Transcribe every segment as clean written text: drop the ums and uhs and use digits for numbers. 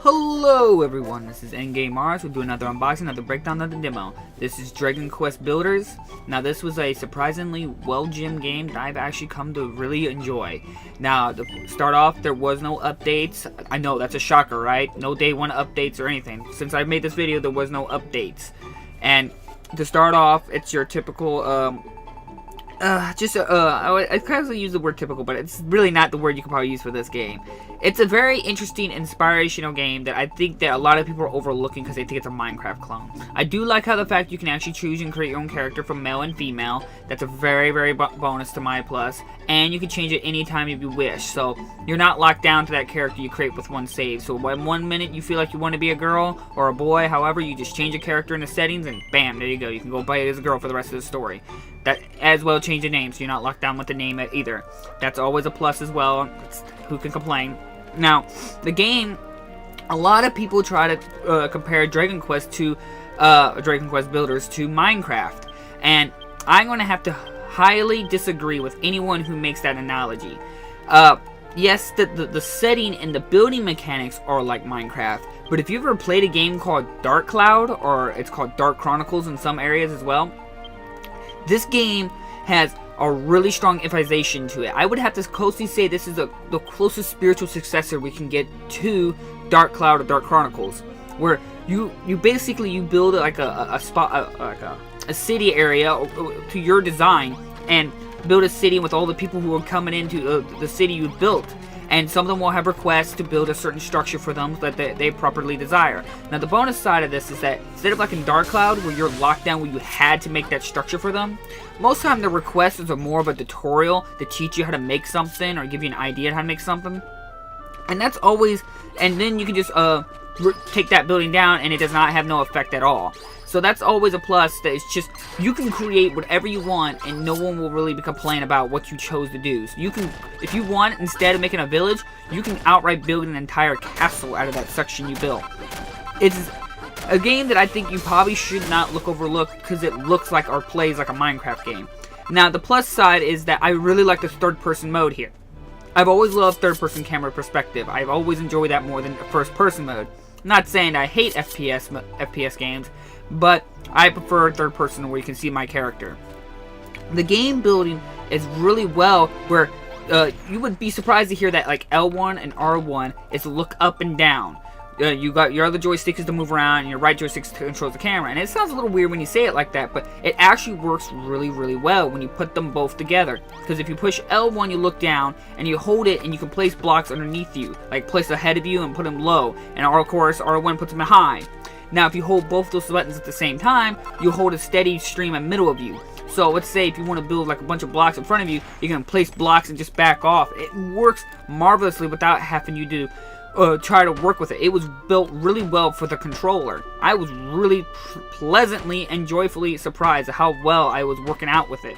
Hello everyone, this is Endgame Mars. We'll do another unboxing, another breakdown of the demo. This is Dragon Quest Builders. Now this was a surprisingly well-gemmed game that I've actually come to really enjoy. Now to start off, there was no updates. I know, that's a shocker, right? No day one updates or anything. Since I made this video, there was no updates. And to start off, it's your typical, I kind of use the word typical, but it's really not the word you could probably use for this game. It's a very interesting, inspirational game that I think that a lot of people are overlooking because they think it's a Minecraft clone. I do like how the fact you can actually choose and create your own character from male and female. That's a very bonus to my plus. And you can change it anytime if you wish. So you're not locked down to that character you create with one save. So when 1 minute you feel like you want to be a girl or a boy, however, you just change a character in the settings and bam, there you go. You can go play as a girl for the rest of the story. That as well change the name, so you're not locked down with the name either. That's always a plus as well. Who can complain? Now, the game, a lot of people try to compare Dragon Quest to Dragon Quest Builders to Minecraft, and I'm going to have to highly disagree with anyone who makes that analogy. Yes, the setting and the building mechanics are like Minecraft, but if you ever played a game called Dark Cloud, or it's called Dark Chronicles in some areas as well, this game has a really strong emphasization to it. I would have to closely say this is the closest spiritual successor we can get to Dark Cloud or Dark Chronicles, where you basically build like a city area to your design and build a city with all the people who are coming into the city you built. And some of them will have requests to build a certain structure for them that they properly desire. Now the bonus side of this is that instead of like in Dark Cloud where you're locked down where you had to make that structure for them, most of the time the requests are more of a tutorial to teach you how to make something or give you an idea on how to make something. And that's always, and then you can just take that building down and it does not have no effect at all. So that's always a plus, that it's just, you can create whatever you want and no one will really complain about what you chose to do. So you can, if you want, instead of making a village, you can outright build an entire castle out of that section you built. It's a game that I think you probably should not overlook because it looks like or plays like a Minecraft game. Now the plus side is that I really like the third person mode here. I've always loved third person camera perspective. I've always enjoyed that more than first person mode. Not saying I hate FPS games, but I prefer third person where you can see my character. The game building is really well, where you would be surprised to hear that like L1 and R1 is look up and down. You got your other joystick is to move around, and your right joystick controls the camera. And it sounds a little weird when you say it like that, but it actually works really well when you put them both together. Because if you push L1, you look down, and you hold it, and you can place blocks underneath you, like place ahead of you and put them low. And of course, R1 puts them high. Now, if you hold both those buttons at the same time, you hold a steady stream in the middle of you. So let's say if you want to build like a bunch of blocks in front of you, you can place blocks and just back off. It works marvelously without having you to try to work with it. It was built really well for the controller. I was really pleasantly and joyfully surprised at how well I was working out with it.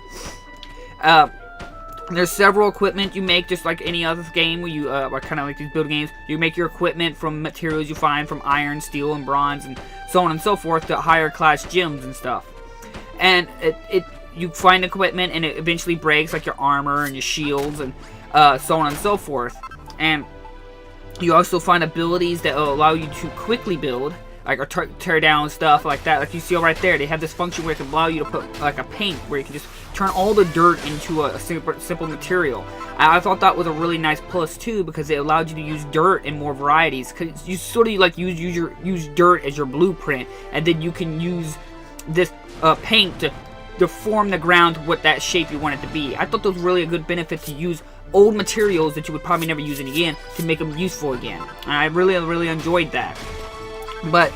There's several equipment you make just like any other game where you kind of like these build games. You make your equipment from materials you find from iron, steel, and bronze, and so on and so forth to higher class gems and stuff. And you find equipment and it eventually breaks, like your armor and your shields and so on and so forth. And you also find abilities that will allow you to quickly build, like or tear down stuff like that. Like you see right there, they have this function where it can allow you to put like a paint, where you can just turn all the dirt into a simple material. And I thought that was a really nice plus too, because it allowed you to use dirt in more varieties. Cause you sort of like use dirt as your blueprint, and then you can use this paint to form the ground to what that shape you want it to be. I thought that was really a good benefit to use old materials that you would probably never use again to make them useful again. And I really enjoyed that. But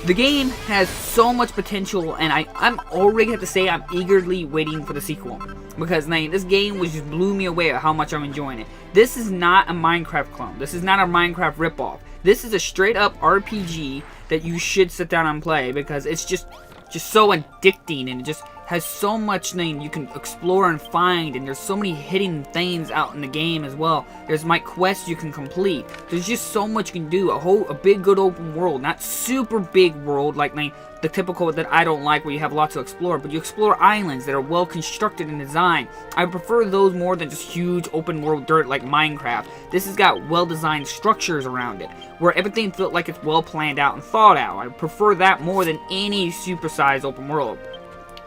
the game has so much potential, and I'm already have to say I'm eagerly waiting for the sequel, because man, this game just blew me away at how much I'm enjoying it. This is not a Minecraft clone. This is not a Minecraft ripoff. This is a straight up RPG that you should sit down and play, because it's just so addicting, and has so much thing you can explore and find, and there's so many hidden things out in the game as well. There's my quests you can complete. There's just so much you can do. A big good open world, not super big world like the typical that I don't like, where you have lots to explore, but you explore islands that are well constructed and designed. I prefer those more than just huge open world dirt like Minecraft. This has got well designed structures around it, where everything feels like it's well planned out and thought out. I prefer that more than any supersized open world.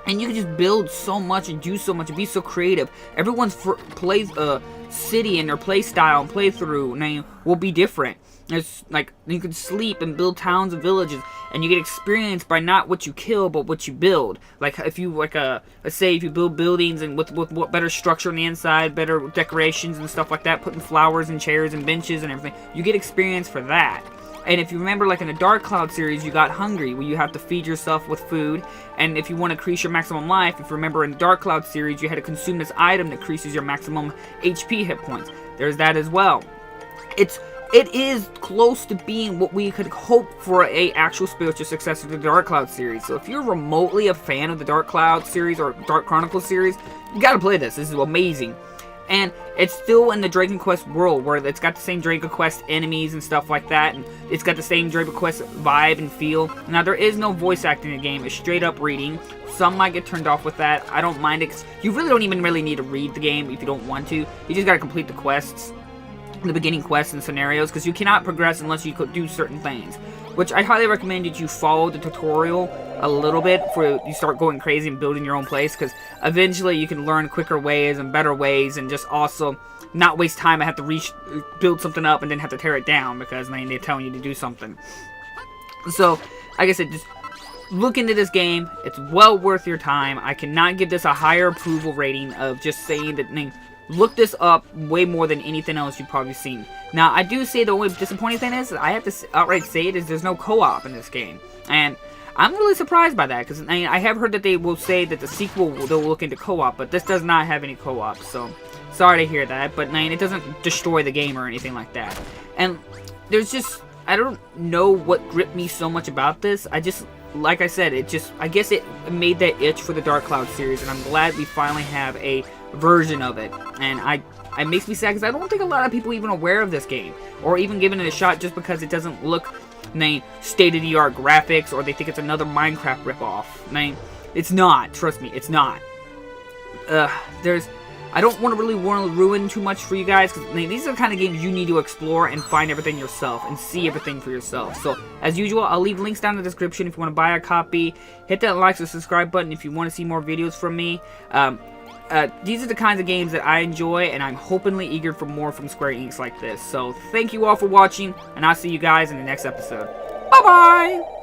And you can just build so much and do so much and be so creative. Everyone's city and their play style and playthrough will be different. It's like you can sleep and build towns and villages, and you get experience by not what you kill but what you build. Like if you let's say if you build buildings and with what better structure on the inside, better decorations and stuff like that, putting flowers and chairs and benches and everything, you get experience for that. And if you remember, like in the Dark Cloud series, you got hungry, where you have to feed yourself with food. And if you want to increase your maximum life, if you remember in the Dark Cloud series, you had to consume this item that increases your maximum HP hit points. There's that as well. It is close to being what we could hope for a actual spiritual successor to the Dark Cloud series. So if you're remotely a fan of the Dark Cloud series or Dark Chronicles series, you gotta play this. This is amazing. And it's still in the Dragon Quest world, where it's got the same Dragon Quest enemies and stuff like that, and it's got the same Dragon Quest vibe and feel. Now, there is no voice acting in the game. It's straight up reading. Some might get turned off with that. I don't mind it. You really don't even really need to read the game if you don't want to. You just gotta complete the quests, the beginning quests and scenarios, because you cannot progress unless you could do certain things. Which I highly recommend that you follow the tutorial a little bit before you start going crazy and building your own place, because eventually you can learn quicker ways and better ways, and just also not waste time. I have to build something up and then have to tear it down because they're telling you to do something. So, like I said, just look into this game. It's well worth your time. I cannot give this a higher approval rating of just saying that. Look this up way more than anything else you've probably seen. Now, I do say the only disappointing thing is, I have to outright say it, is there's no co-op in this game. And I'm really surprised by that, because I have heard that they will say that the sequel, they'll look into co-op, but this does not have any co-op, so sorry to hear that, but it doesn't destroy the game or anything like that. And there's just, I don't know what gripped me so much about this. Like I said, I guess it made that itch for the Dark Cloud series, and I'm glad we finally have a version of it. And it makes me sad, because I don't think a lot of people are even aware of this game, or even giving it a shot, just because it doesn't look state-of-the-art graphics, or they think it's another Minecraft ripoff. It's not. Trust me, it's not. I don't really want to ruin too much for you guys, because these are the kind of games you need to explore and find everything yourself and see everything for yourself. So, as usual, I'll leave links down in the description if you want to buy a copy. Hit that like and subscribe button if you want to see more videos from me. These are the kinds of games that I enjoy, and I'm hopefully eager for more from Square Enix like this. So, thank you all for watching, and I'll see you guys in the next episode. Bye-bye!